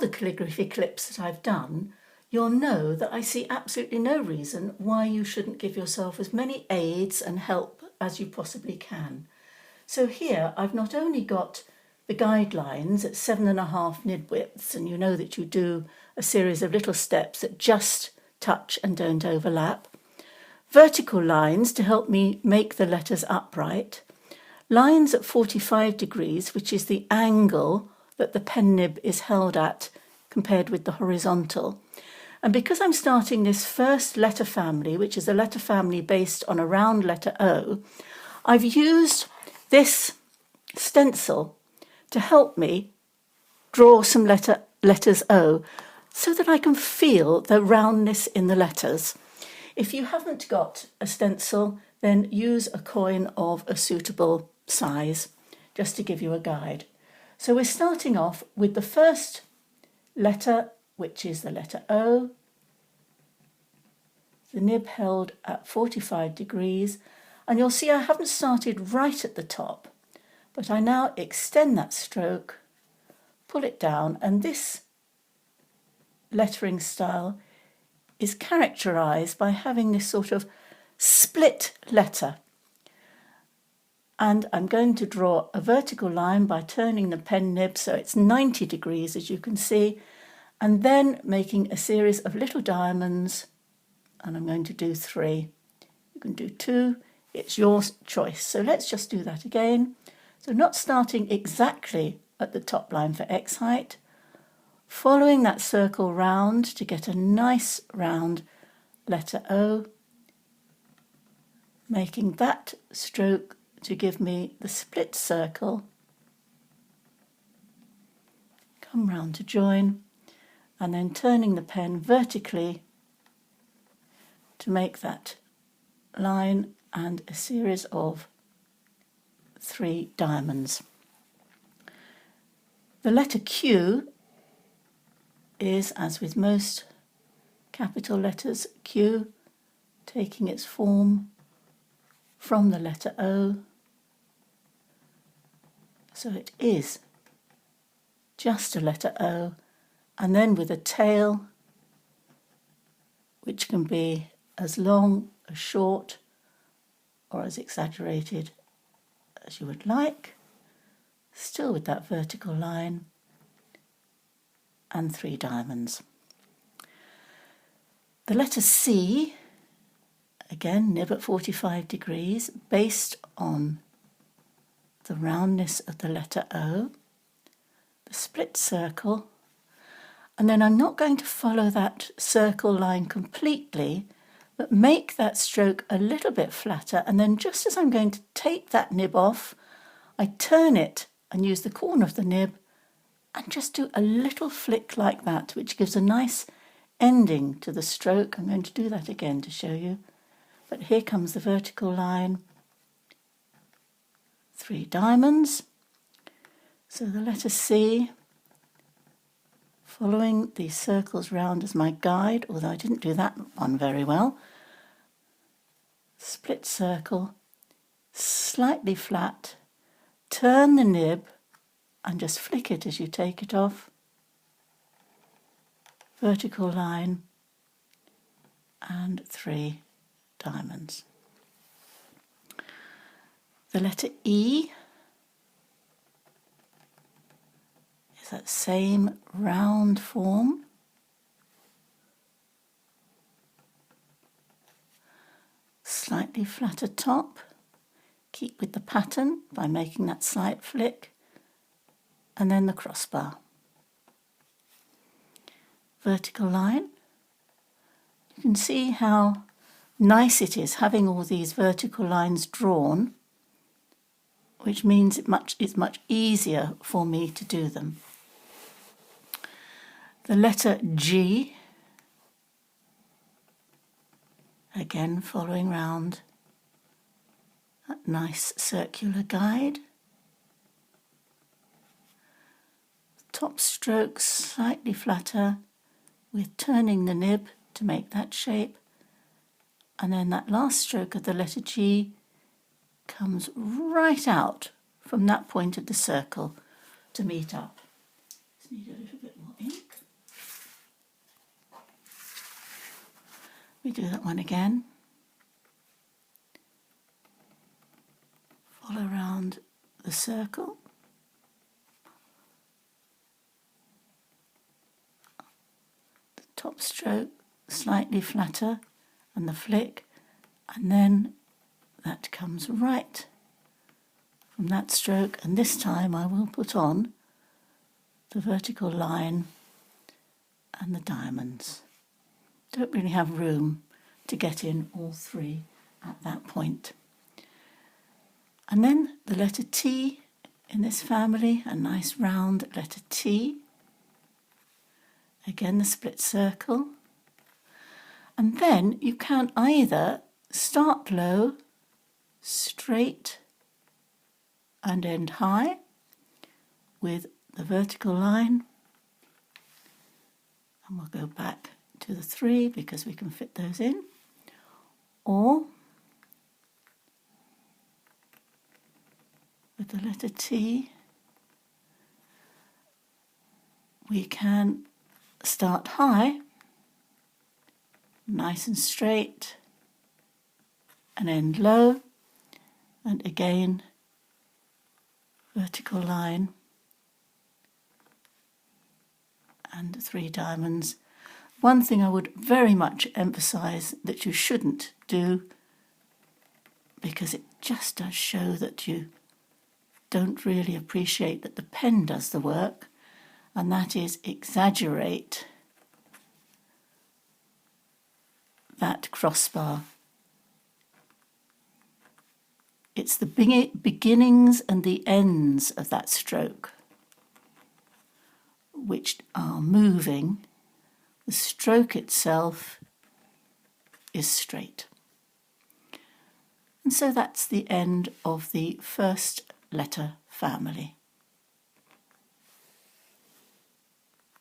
other calligraphy clips that I've done, you'll know that I see absolutely no reason why you shouldn't give yourself as many aids and help as you possibly can. So here I've not only got the guidelines at 7.5 nib widths, and you know that you do a series of little steps that just touch and don't overlap, vertical lines to help me make the letters upright, lines at 45 degrees, which is the angle that the pen nib is held at compared with the horizontal. And because I'm starting this first letter family, which is a letter family based on a round letter O, I've used this stencil to help me draw some letters O so that I can feel the roundness in the letters. If you haven't got a stencil, then use a coin of a suitable size, just to give you a guide. So we're starting off with the first letter, which is the letter O, the nib held at 45 degrees, and you'll see I haven't started right at the top, but I now extend that stroke, pull it down, and this lettering style is characterised by having this sort of split letter. And I'm going to draw a vertical line by turning the pen nib so it's 90 degrees, as you can see, and then making a series of little diamonds, and I'm going to do 3. You can do 2, it's your choice. So let's just do that again. So not starting exactly at the top line for X height, following that circle round to get a nice round letter O, making that stroke to give me the split circle, come round to join, and then turning the pen vertically to make that line and a series of 3 diamonds. The letter Q is, as with most capital letters, Q, taking its form from the letter O. So it is just a letter O, and then with a tail, which can be as long, as short, or as exaggerated as you would like, still with that vertical line, and 3 diamonds. The letter C, again nib at 45 degrees, based on the roundness of the letter O, the split circle, and then I'm not going to follow that circle line completely, but make that stroke a little bit flatter, and then just as I'm going to take that nib off, I turn it and use the corner of the nib and just do a little flick like that, which gives a nice ending to the stroke. I'm going to do that again to show you. But here comes the vertical line, 3 diamonds. So the letter C, following these circles round as my guide, although I didn't do that one very well. Split circle, slightly flat, turn the nib and just flick it as you take it off. Vertical line and 3 diamonds. The letter E is that same round form. Slightly flatter top. Keep with the pattern by making that slight flick. And then the crossbar. Vertical line. You can see how nice it is having all these vertical lines drawn, which means it's much easier for me to do them. The letter G, again following round that nice circular guide. Top stroke slightly flatter with turning the nib to make that shape, and then that last stroke of the letter G comes right out from that point of the circle to meet up. Just need a little bit more ink. We do that one again. Follow around the circle. The top stroke slightly flatter and the flick, and then that comes right from that stroke, and this time I will put on the vertical line and the diamonds. Don't really have room to get in all three at that point. And then the letter T in this family, a nice round letter T. Again, the split circle. And then you can either start low, straight and end high with the vertical line. And we'll go back to the 3 because we can fit those in. Or with the letter T, we can start high, nice and straight, and end low, and again vertical line and 3 diamonds. One thing I would very much emphasize that you shouldn't do, because it just does show that you don't really appreciate that the pen does the work, and that is exaggerate that crossbar. It's the beginnings and the ends of that stroke which are moving. The stroke itself is straight. And so that's the end of the first letter family.